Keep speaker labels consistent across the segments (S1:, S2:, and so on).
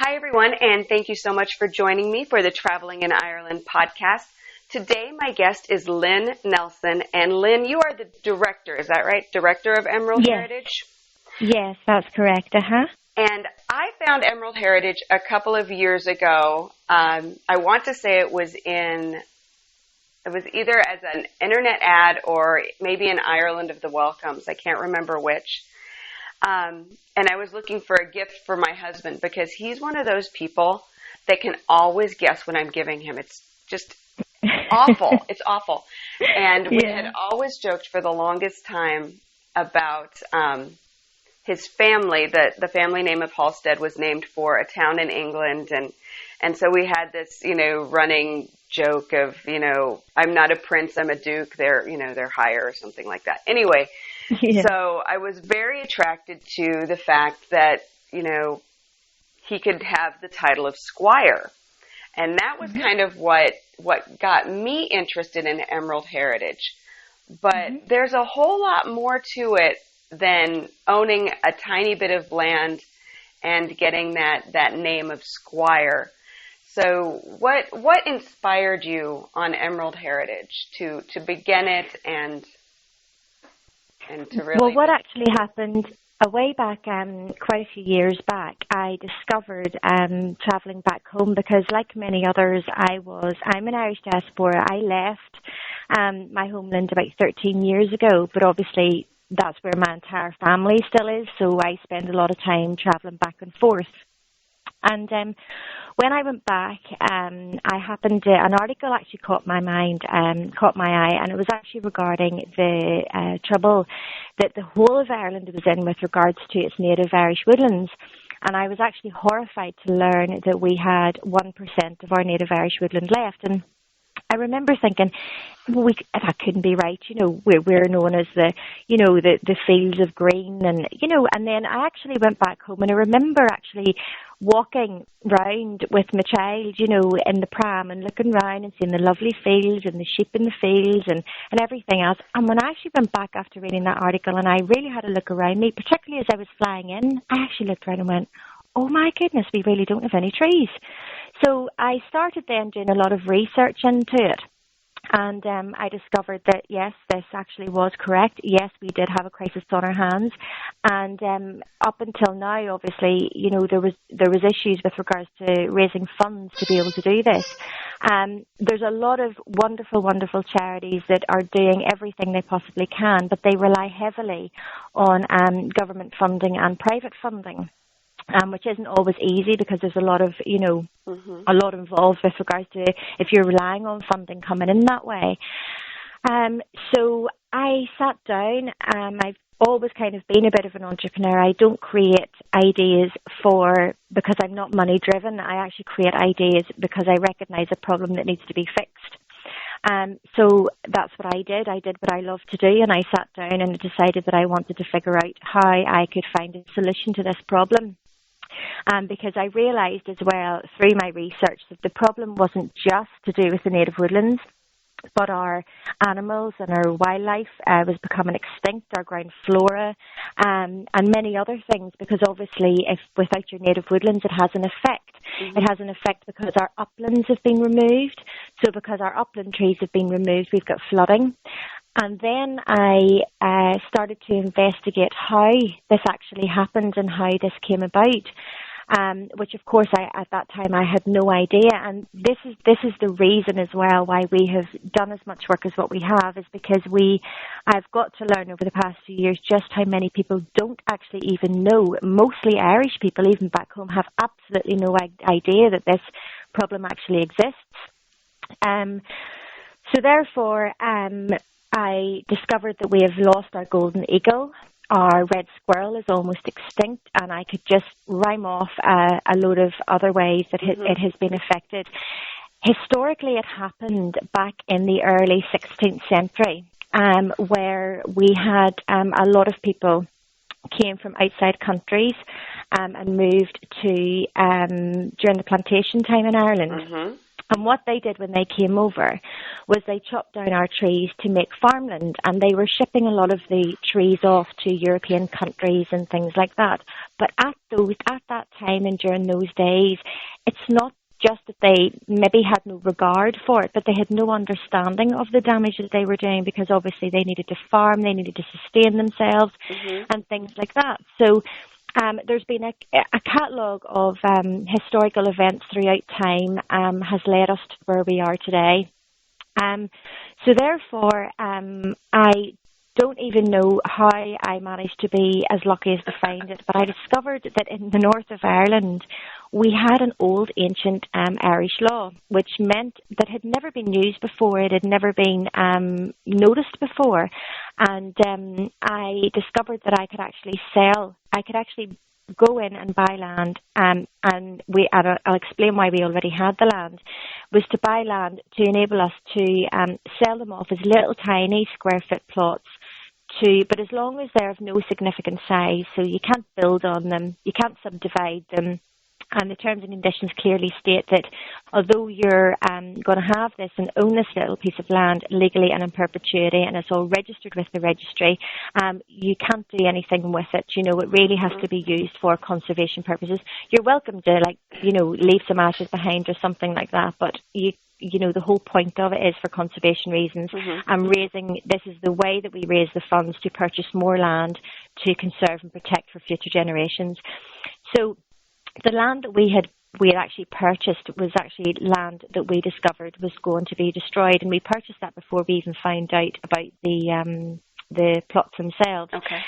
S1: Hi, everyone, and thank you so much for joining me for the Traveling in Ireland podcast. Today, my guest is Lyn Nelson, and Lyn, you are the director, is that right? Director of Emerald
S2: Yes.
S1: Heritage?
S2: Yes, that's correct.
S1: And I found Emerald Heritage a couple of years ago. I want to say it was either as an internet ad or maybe in Ireland of the Welcomes. I can't remember which. And I was looking for a gift for my husband because he's one of those people that can always guess what I'm giving him. It's just awful. It's awful. And we had always joked for the longest time about his family. The family name of Halstead was named for a town in England. And so we had this, running joke of, I'm not a prince, I'm a duke. They're higher or something like that. Anyway. Yeah. So I was very attracted to the fact that, he could have the title of Squire. And that was kind of what got me interested in Emerald Heritage. But there's a whole lot more to it than owning a tiny bit of land and getting that name of Squire. So what inspired you on Emerald Heritage to begin it and to really...
S2: Well, what actually happened way back, quite a few years back, I discovered travelling back home because, like many others, I'm an Irish diaspora. I left my homeland about 13 years ago, but obviously that's where my entire family still is, so I spend a lot of time travelling back and forth. And when I went back, an article actually caught my eye, and it was actually regarding the trouble that the whole of Ireland was in with regards to its native Irish woodlands. And I was actually horrified to learn that we had 1% of our native Irish woodland left. And I remember thinking, that couldn't be right. We're known as the fields of green, and then I actually went back home, and I remember actually walking round with my child, in the pram and looking round and seeing the lovely fields and the sheep in the fields and everything else. And when I actually went back after reading that article and I really had a look around me, particularly as I was flying in, I actually looked around and went, oh my goodness, we really don't have any trees. So I started then doing a lot of research into it. And I discovered that, yes, this actually was correct. Yes, we did have a crisis on our hands. And up until now, obviously, there was issues with regards to raising funds to be able to do this. There's a lot of wonderful, wonderful charities that are doing everything they possibly can, but they rely heavily on government funding and private funding. Which isn't always easy because there's a lot of, a lot involved with regards to if you're relying on funding coming in that way. So I sat down. I've always kind of been a bit of an entrepreneur. I don't create ideas because I'm not money driven. I actually create ideas because I recognize a problem that needs to be fixed. So that's what I did. I did what I love to do, and I sat down and decided that I wanted to figure out how I could find a solution to this problem. Because I realised as well through my research that the problem wasn't just to do with the native woodlands, but our animals and our wildlife was becoming extinct, our ground flora, and many other things, because obviously without your native woodlands it has an effect. It has an effect because our uplands have been removed. So because our upland trees have been removed, we've got flooding. And then I started to investigate how this actually happened and how this came about, which of course at that time I had no idea. And this is the reason as well why we have done as much work as what we have, is because I've got to learn over the past few years just how many people don't actually even know. Mostly Irish people, even back home, have absolutely no idea that this problem actually exists. So therefore, I discovered that we have lost our golden eagle. Our red squirrel is almost extinct, and I could just rhyme off a load of other ways that it has been affected. Historically, it happened back in the early 16th century, where we had a lot of people came from outside countries and moved to during the plantation time in Ireland. And what they did when they came over was they chopped down our trees to make farmland, and they were shipping a lot of the trees off to European countries and things like that. But at that time and during those days, it's not just that they maybe had no regard for it, but they had no understanding of the damage that they were doing, because obviously they needed to farm, they needed to sustain themselves, and things like that. So there's been a catalogue of historical events throughout time has led us to where we are today. So therefore, I don't even know how I managed to be as lucky as to find it, but I discovered that in the north of Ireland, we had an old ancient Irish law, which meant that had never been used before, it had never been noticed before. And I discovered that I could actually go in and buy land, and I'll explain why we already had the land, was to buy land to enable us to sell them off as little tiny square foot plots, but as long as they're of no significant size, so you can't build on them, you can't subdivide them. And the terms and conditions clearly state that although you're going to have this and own this little piece of land legally and in perpetuity, and it's all registered with the registry, you can't do anything with it. You know, it really has to be used for conservation purposes. You're welcome to, leave some ashes behind or something like that, but you know, the whole point of it is for conservation reasons. This is the way that we raise the funds to purchase more land to conserve and protect for future generations. So the land that we had actually purchased was actually land that we discovered was going to be destroyed, and we purchased that before we even found out about the plots themselves. Okay.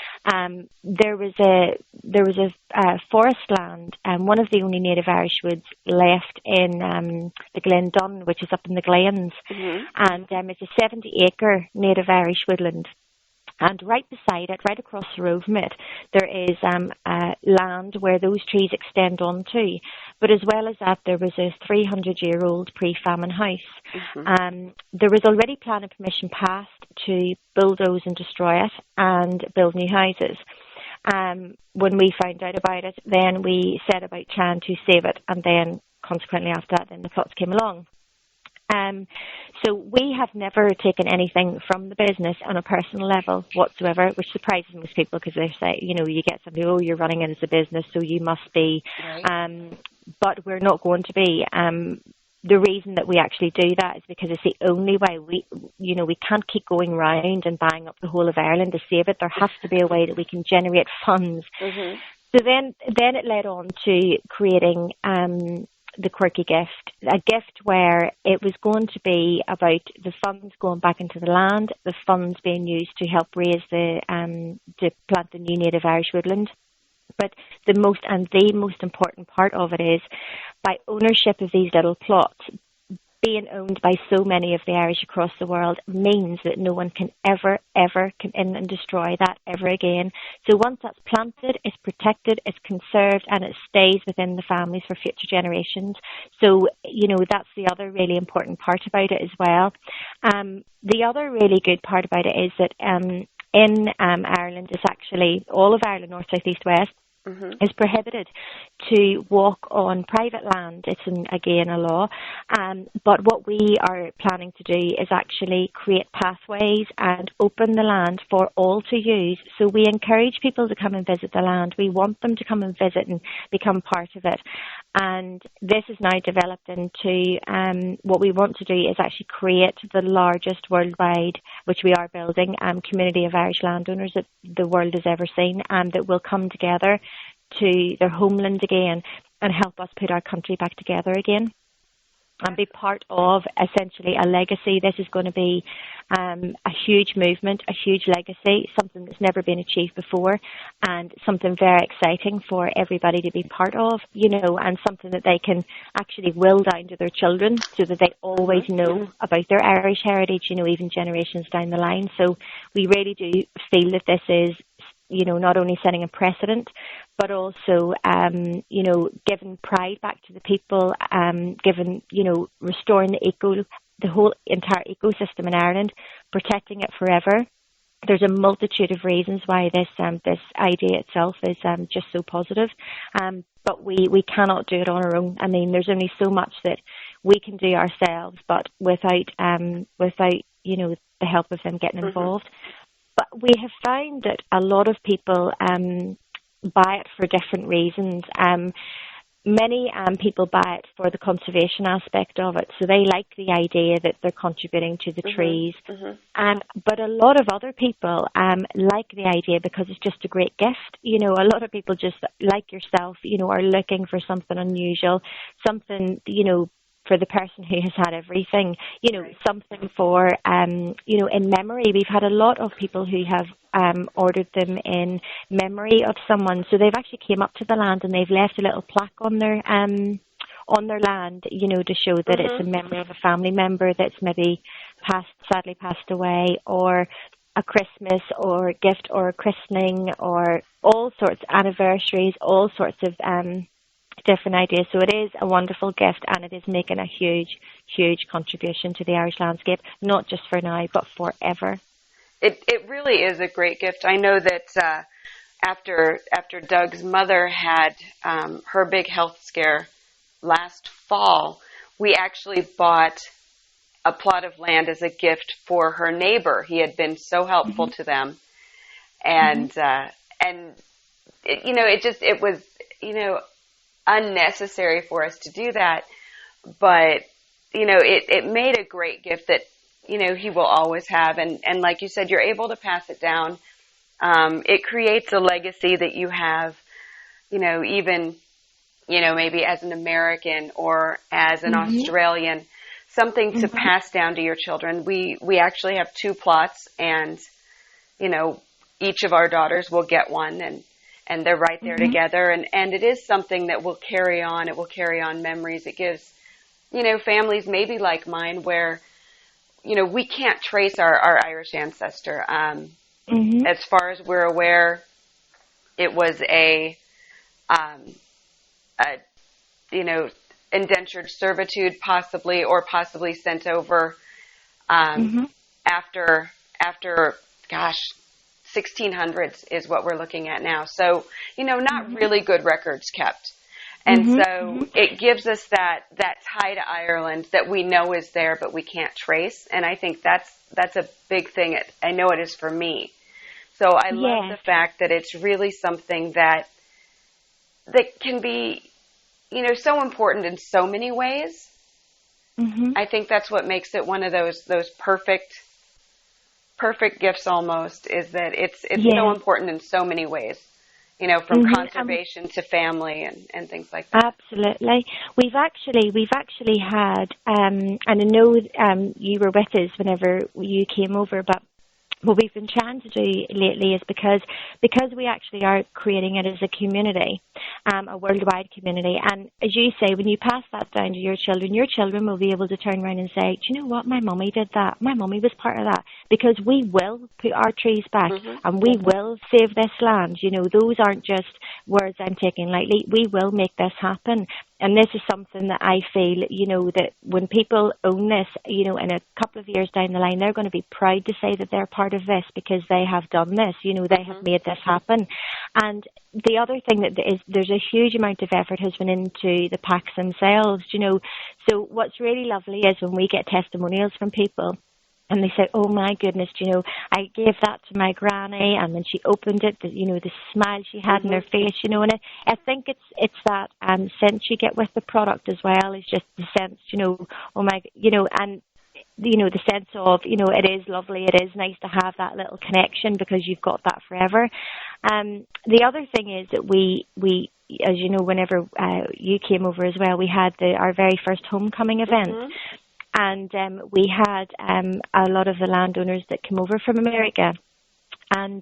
S2: There was a forest land, one of the only native Irish woods left in the Glen Dunn, which is up in the Glens, and it's a 70-acre native Irish woodland. And right beside it, right across the road from it, there is land where those trees extend onto. But as well as that, there was a 300-year-old pre-famine house. There was already planning permission passed to bulldoze and destroy it and build new houses. When we found out about it, then we set about trying to save it, and then consequently after that, then the plots came along. So we have never taken anything from the business on a personal level whatsoever, which surprises most people, because they say, you get somebody, oh, you're running it as a business, so you must be. Right. But we're not going to be. The reason that we actually do that is because it's the only way we can't keep going round and buying up the whole of Ireland to save it. There has to be a way that we can generate funds. So then it led on to creating the quirky gift, a gift where it was going to be about the funds going back into the land, the funds being used to help raise to plant the new native Irish woodland. But the most important part of it is, by ownership of these little plots, being owned by so many of the Irish across the world means that no one can ever come in and destroy that ever again. So once that's planted, it's protected, it's conserved, and it stays within the families for future generations. So, that's the other really important part about it as well. The other really good part about it is that in Ireland, it's actually all of Ireland, north, south, east, west, is prohibited to walk on private land. It's, again, a law. But what we are planning to do is actually create pathways and open the land for all to use. So we encourage people to come and visit the land. We want them to come and visit and become part of it. And this is now developed into what we want to do is actually create the largest worldwide, which we are building, community of Irish landowners that the world has ever seen, that will come together to their homeland again and help us put our country back together again and be part of essentially a legacy. This is going to be a huge movement, a huge legacy, something that's never been achieved before, and something very exciting for everybody to be part of, and something that they can actually will down to their children so that they always know about their Irish heritage, even generations down the line. So we really do feel that this is, not only setting a precedent, but also, giving pride back to the people, restoring the whole entire ecosystem in Ireland, protecting it forever. There's a multitude of reasons why this idea itself is just so positive, but we cannot do it on our own. I mean, there's only so much that we can do ourselves, but without the help of them getting involved. But we have found that a lot of people buy it for different reasons. Many people buy it for the conservation aspect of it, so they like the idea that they're contributing to the trees. But a lot of other people like the idea because it's just a great gift. A lot of people, just like yourself, are looking for something unusual, something, for the person who has had everything, something for, in memory. We've had a lot of people who have ordered them in memory of someone. So they've actually came up to the land and they've left a little plaque on their land, to show that it's in memory of a family member that's maybe sadly passed away, or a Christmas or a gift or a christening, or all sorts of anniversaries, all sorts of different ideas. So it is a wonderful gift, and it is making a huge, huge contribution to the Irish landscape, not just for now, but forever.
S1: It really is a great gift. I know that after Doug's mother had her big health scare last fall, we actually bought a plot of land as a gift for her neighbor. He had been so helpful to them, and it was unnecessary for us to do that, but it made a great gift that he will always have, and like you said, you're able to pass it down. It creates a legacy that you have, even maybe as an American or as an Australian, something to pass down to your children. We actually have 2 plots, and each of our daughters will get one, and they're right there together, and it is something that will carry on. It will carry on memories. It gives families maybe like mine where we can't trace our Irish ancestor. As far as we're aware, it was a indentured servitude, possibly sent over after 1600s is what we're looking at now. So not really good records kept. And so it gives us that tie to Ireland that we know is there, but we can't trace. And I think that's a big thing. I know it is for me. So I love the fact that it's really something that can be, so important in so many ways. I think that's what makes it one of those perfect gifts almost, is that it's so important in so many ways. From conservation to family and things like that.
S2: Absolutely. We've actually had, and I know you were with us whenever you came over, but what we've been trying to do lately is because we actually are creating it as a community, a worldwide community. And as you say, when you pass that down to your children will be able to turn around and say, do you know what? My mummy did that. My mummy was part of that. Because we will put our trees back and we will save this land. Those aren't just words I'm taking lightly. We will make this happen. And this is something that I feel, that when people own this, in a couple of years down the line, they're going to be proud to say that they're part of this because they have done this, they have made this happen. And the other thing that there's a huge amount of effort has been into the packs themselves, So what's really lovely is when we get testimonials from people, and they say, oh my goodness, I gave that to my granny, and when she opened it, the smile she had in her face, and I think it's that sense you get with the product as well, is just the sense, oh my, and the sense of, it is lovely, it is nice to have that little connection because you've got that forever. The other thing is that we as you know, whenever you came over as well, we had our very first homecoming event. And we had a lot of the landowners that came over from America. And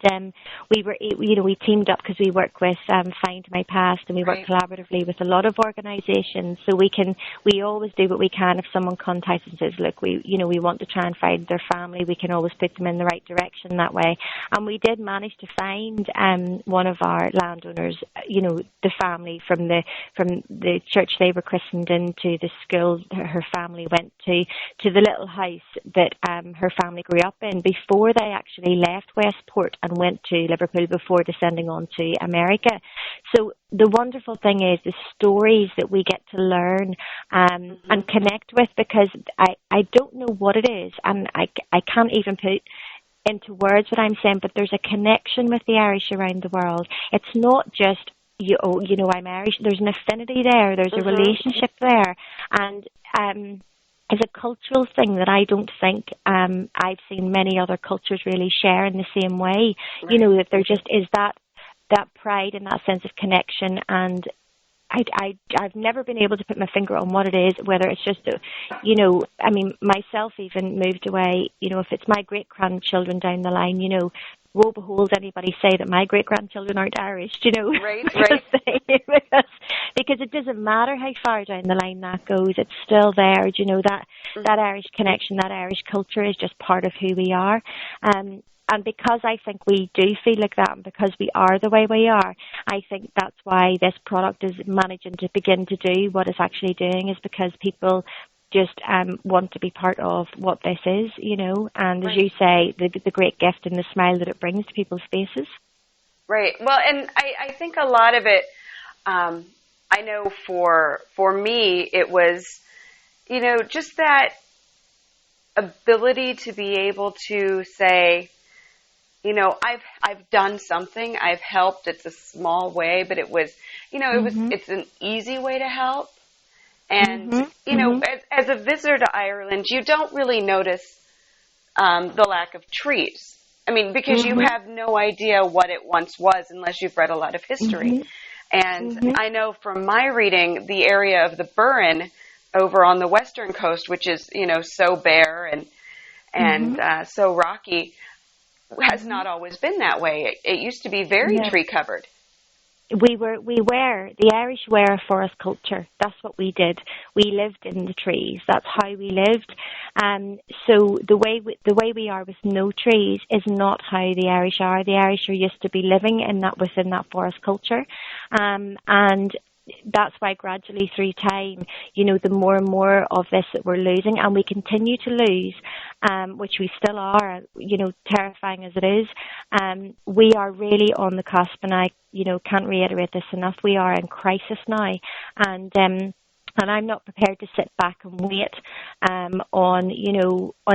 S2: we teamed up because we work with Find My Past, and we work collaboratively with a lot of organisations. So we always do what we can. If someone contacts and says, look, we want to try and find their family, we can always put them in the right direction that way. And we did manage to find one of our landowners, the family from the church they were christened into, the school her family went to the little house that her family grew up in before they actually left Westport. airport and went to Liverpool before descending on to America. So the wonderful thing is the stories that we get to learn and connect with, because I don't know what it is, and I can't even put into words what I'm saying, but there's a connection with the Irish around the world. It's not just, I'm Irish. There's an affinity there. There's a relationship there. And it's a cultural thing that I don't think I've seen many other cultures really share in the same way. Right. That there just is that pride and that sense of connection. And I've never been able to put my finger on what it is, whether it's just, myself even moved away, if it's my great-grandchildren down the line, woe behold anybody say that my great-grandchildren aren't Irish,
S1: Right.
S2: because it doesn't matter how far down the line that goes, it's still there, that Irish connection, that Irish culture is just part of who we are. And because I think we do feel like that, and because we are the way we are, I think that's why this product is managing to begin to do what it's actually doing, is because people just want to be part of what this is, and as you say, the great gift and the smile that it brings to people's faces.
S1: Right. Well, and I think a lot of it, I know for me, it was, just that ability to be able to say, I've done something, I've helped. It's a small way, but it was, it's an easy way to help. And, as a visitor to Ireland, you don't really notice the lack of trees. I mean, because you have no idea what it once was unless you've read a lot of history. And I know from my reading, the area of the Burren over on the western coast, which is, so bare and so rocky, has not always been that way. It used to be very tree covered. The Irish were a forest culture. That's what we did. We lived in the trees. That's how we lived. So the way we are with no trees is not how the Irish are. The Irish are used to be living within that forest culture, and that's why gradually through time, the more and more of this that we're losing, and we continue to lose, which we still are, terrifying as it is, we are really on the cusp, and I, can't reiterate this enough. We are in crisis now, and I'm not prepared to sit back and wait on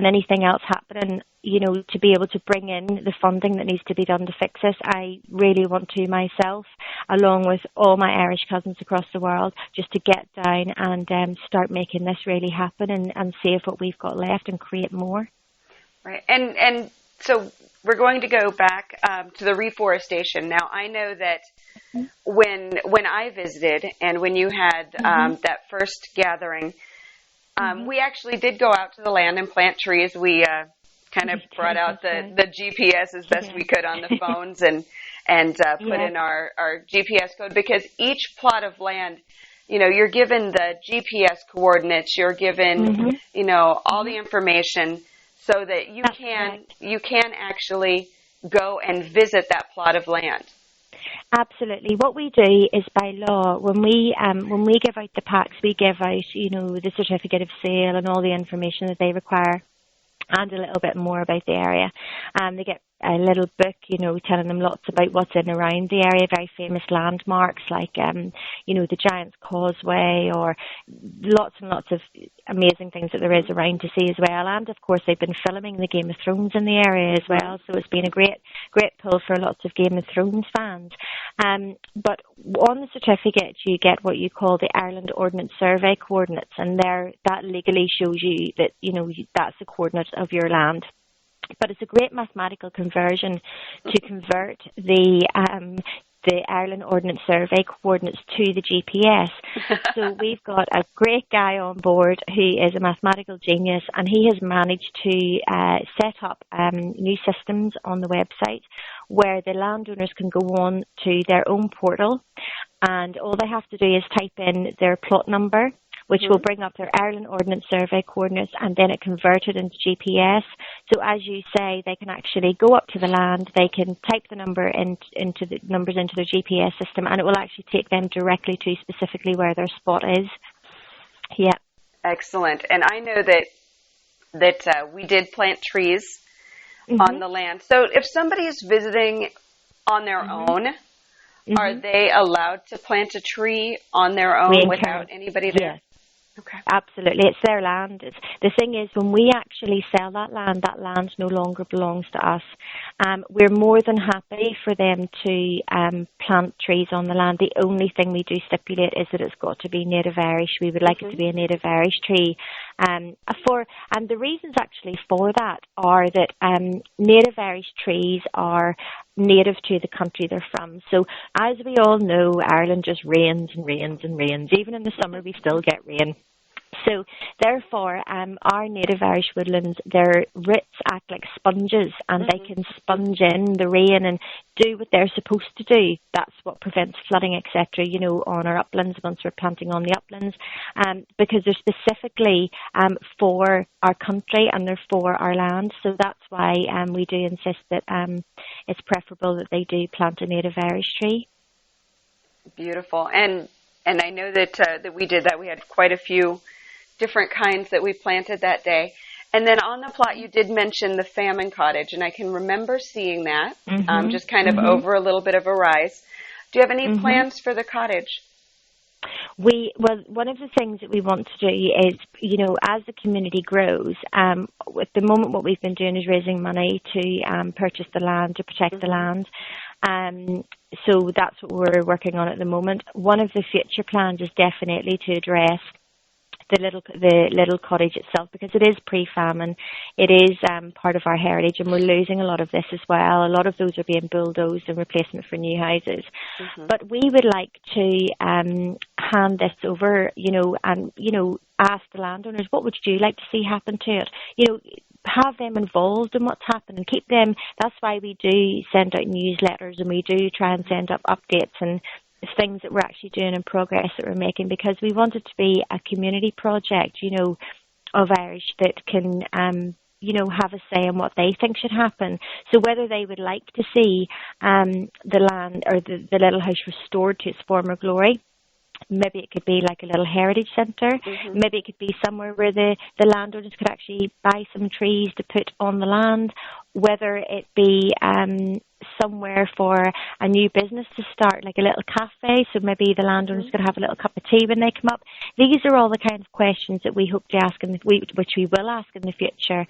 S1: anything else happening, to be able to bring in the funding that needs to be done to fix this. I really want to myself, along with all my Irish cousins across the world, just to get down and start making this really happen and save what we've got left and create more. Right. And so we're going to go back to the reforestation. Now, I know that when I visited and when you had that first gathering, we actually did go out to the land and plant trees. We kind of brought out the GPS as best we could on the phones and put in our GPS code, because each plot of land, you're given the GPS coordinates, you're given, all the information so that you can actually go and visit that plot of land.
S2: Absolutely. What we do is, by law, when we give out the packs, we give out, the certificate of sale and all the information that they require, and a little bit more about the area. They get a little book, telling them lots about what's in and around the area, very famous landmarks like, the Giant's Causeway, or lots and lots of amazing things that there is around to see as well. And of course, they've been filming the Game of Thrones in the area as well, so it's been a great pull for lots of Game of Thrones fans. But on the certificate, you get what you call the Ireland Ordnance Survey coordinates, and that legally shows you that, that's the coordinate of your land. But it's a great mathematical conversion to convert the Ireland Ordnance Survey coordinates to the GPS. So we've got a great guy on board who is a mathematical genius, and he has managed to set up new systems on the website where the landowners can go on to their own portal, and all they have to do is type in their plot number, which will bring up their Ireland Ordnance Survey coordinates, and then it converted into GPS. So as you say, they can actually go up to the land, they can type the number into the numbers into their GPS system, and it will actually take them directly to specifically where their spot is. Yeah.
S1: Excellent. And I know that we did plant trees on the land. So if somebody is visiting on their own, are they allowed to plant a tree on their own without anybody there?
S2: Yes. Okay. Absolutely, it's their land. The thing is, when we actually sell that land no longer belongs to us. We're more than happy for them to plant trees on the land. The only thing we do stipulate is that it's got to be native Irish. We would like it to be a native Irish tree. And the reasons actually for that are that native Irish trees are native to the country they're from. So as we all know, Ireland just rains and rains and rains. Even in the summer, we still get rain. So therefore, our native Irish woodlands, their roots act like sponges, and they can sponge in the rain and do what they're supposed to do. That's what prevents flooding, etc., on our uplands once we're planting on the uplands, because they're specifically for our country and they're for our land. So that's why we do insist that it's preferable that they do plant a native Irish tree. Beautiful. And I know that we did that. We had quite a few different kinds that we planted that day. And then on the plot, you did mention the famine cottage, and I can remember seeing that, just kind of over a little bit of a rise. Do you have any plans for the cottage? One of the things that we want to do is, as the community grows, at the moment what we've been doing is raising money to purchase the land, to protect the land. So that's what we're working on at the moment. One of the future plans is definitely to address the little cottage itself, because it is pre-famine. It is part of our heritage, and we're losing a lot of this as well. A lot of those are being bulldozed in replacement for new houses. But we would like to hand this over, and ask the landowners, what would you like to see happen to it? Have them involved in what's happened and keep them. That's why we do send out newsletters, and we do try and send up updates and things that we're actually doing in progress that we're making, because we want it to be a community project, of Irish that can, have a say in what they think should happen. So whether they would like to see the land or the little house restored to its former glory, maybe it could be like a little heritage centre. Maybe it could be somewhere where the landowners could actually buy some trees to put on the land. Whether it be somewhere for a new business to start, like a little cafe, so maybe the landowners could have a little cup of tea when they come up. These are all the kinds of questions that we hope to ask, which we will ask in the future.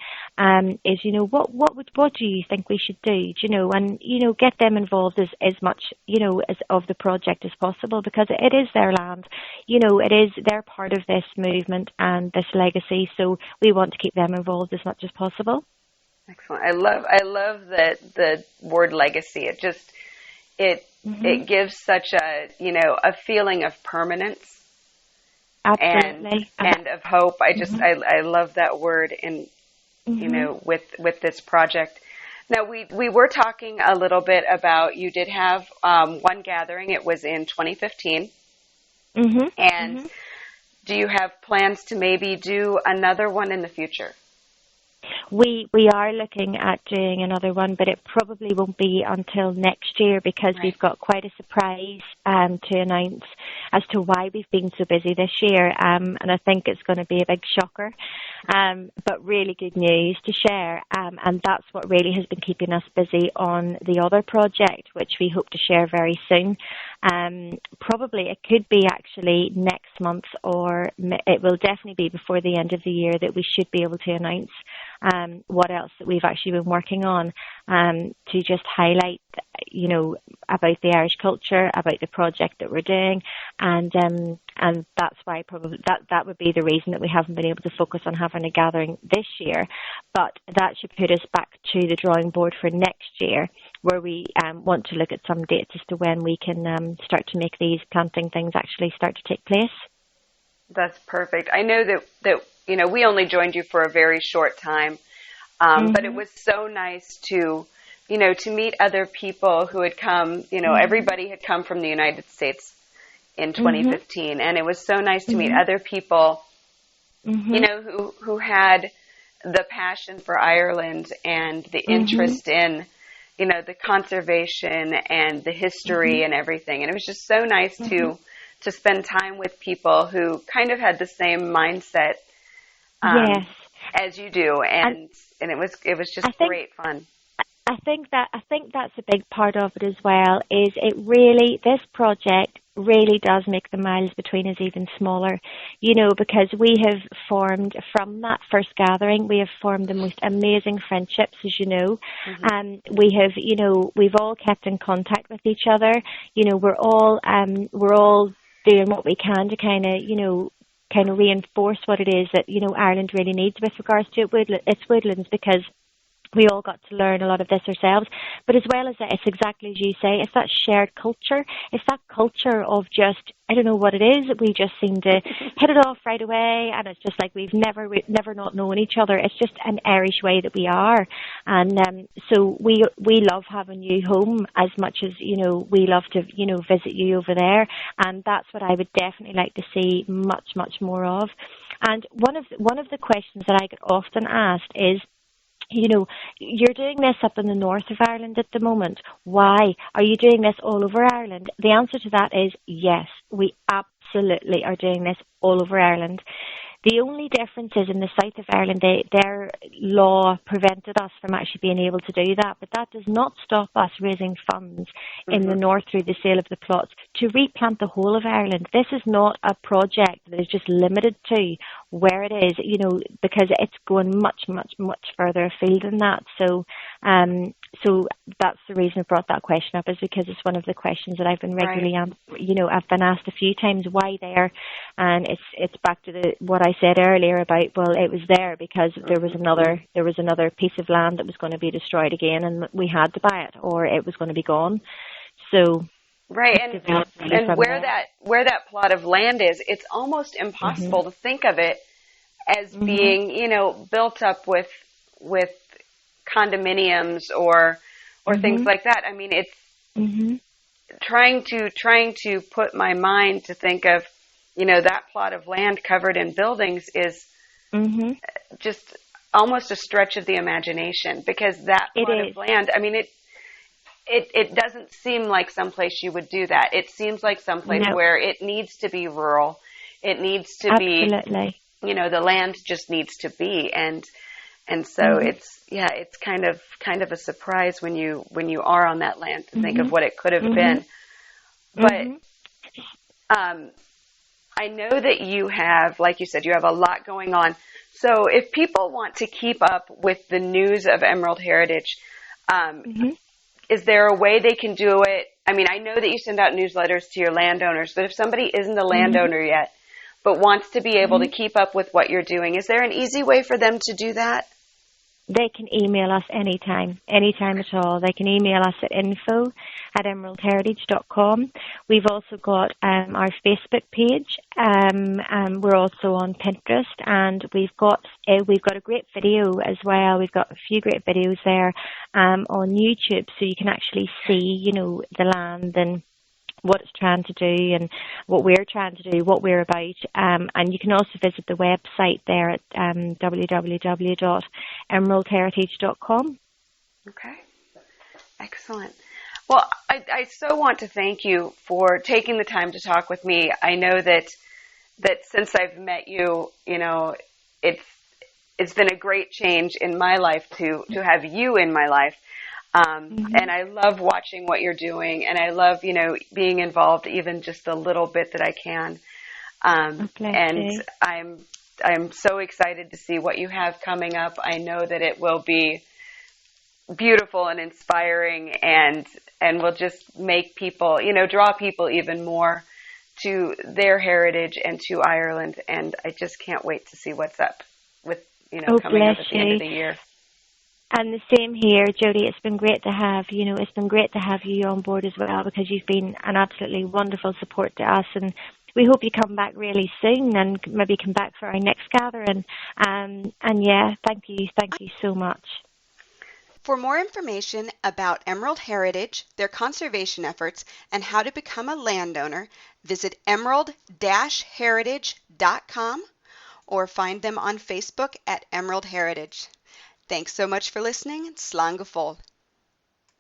S2: Is what do you think we should do? And get them involved as much as of the project as possible, because it is their land. They're part of this movement and this legacy, so we want to keep them involved as much as possible. Excellent. I love the word legacy. It gives such a feeling of permanence. Absolutely. And of hope. I love that word with this project. Now we were talking a little bit about, you did have one gathering. It was in 2015. And do you have plans to maybe do another one in the future? We are looking at doing another one, but it probably won't be until next year, because we've got quite a surprise to announce as to why we've been so busy this year, and I think it's going to be a big shocker, but really good news to share, and that's what really has been keeping us busy on the other project, which we hope to share very soon. Probably it could be actually next month, or it will definitely be before the end of the year that we should be able to announce what else that we've actually been working on, to just highlight, about the Irish culture, about the project that we're doing, and that's why probably that would be the reason that we haven't been able to focus on having a gathering this year. But that should put us back to the drawing board for next year, where we want to look at some dates as to when we can start to make these planting things actually start to take place. That's perfect. I know that we only joined you for a very short time, but it was so nice to meet other people who had come. Everybody had come from the United States in 2015, and it was so nice to meet other people, who had the passion for Ireland and the interest in, the conservation and the history and everything. And it was just so nice to spend time with people who kind of had the same mindset. Yes.
S1: as you do, and it was just great fun.
S2: I think that's a big part of it as well. Is this project really does make the miles between us even smaller, because we have formed from that first gathering, we have formed the most amazing friendships, as you know. We have, we've all kept in contact with each other. We're all doing what we can to kind of reinforce what it is that, Ireland really needs with regards to its woodlands, because we all got to learn a lot of this ourselves. But as well as that, it's exactly as you say, it's that shared culture. It's that culture of just, I don't know what it is, we just seem to hit it off right away, and it's just like we've never not known each other. It's just an Irish way that we are. And so we love having you home as much as, we love to, visit you over there. And that's what I would definitely like to see much, much more of. And one of the questions that I get often asked is, you're doing this up in the north of Ireland at the moment. Why? Are you doing this all over Ireland? The answer to that is yes, we absolutely are doing this all over Ireland. The only difference is in the south of Ireland, their law prevented us from actually being able to do that, but that does not stop us raising funds in the north through the sale of the plots to replant the whole of Ireland. This is not a project that is just limited to where it is, because it's going much, much, much further afield than that. So that's the reason I brought that question up, is because it's one of the questions that I've been regularly, I've been asked a few times why there, and it's back to what I said earlier about, well, it was there because there was another piece of land that was going to be destroyed again, and we had to buy it, or it was going to be gone. So.
S1: Right, and where that plot of land is, it's almost impossible to think of it as being, built up with condominiums or things like that. I mean, it's trying to put my mind to think of, that plot of land covered in buildings is just almost a stretch of the imagination, because that plot of land, I mean, it doesn't seem like someplace you would do that. It seems like someplace where it needs to be rural. It needs to be, the land just needs to be. And so it's kind of a surprise when you are on that land to think of what it could have been. But, I know that you have, like you said, you have a lot going on. So if people want to keep up with the news of Emerald Heritage, is there a way they can do it? I mean, I know that you send out newsletters to your landowners, but if somebody isn't a landowner yet, but wants to be able to keep up with what you're doing, is there an easy way for them to do that?
S2: They can email us anytime at all. They can email us at info@emeraldheritage.com. We've also got our Facebook page. We're also on Pinterest, and we've got a great video as well. We've got a few great videos there on YouTube, so you can actually see, the land and what it's trying to do and what we're trying to do, what we're about. And you can also visit the website there at www.emeraldheritage.com.
S1: Okay. Excellent. Well, I so want to thank you for taking the time to talk with me. I know that since I've met you, it's been a great change in my life to have you in my life. And I love watching what you're doing, and I love, being involved even just a little bit that I can. And I'm so excited to see what you have coming up. I know that it will be beautiful and inspiring, and will just make people, draw people even more to their heritage and to Ireland. And I just can't wait to see what's up with, coming up at the end of the year.
S2: And the same here, Jody. It's been great to have, it's been great to have you on board as well, because you've been an absolutely wonderful support to us. And we hope you come back really soon, and maybe come back for our next gathering. And yeah, thank you so much.
S3: For more information about Emerald Heritage, their conservation efforts, and how to become a landowner, visit emerald-heritage.com or find them on Facebook at Emerald Heritage. Thanks so much for listening. Slán go fóill.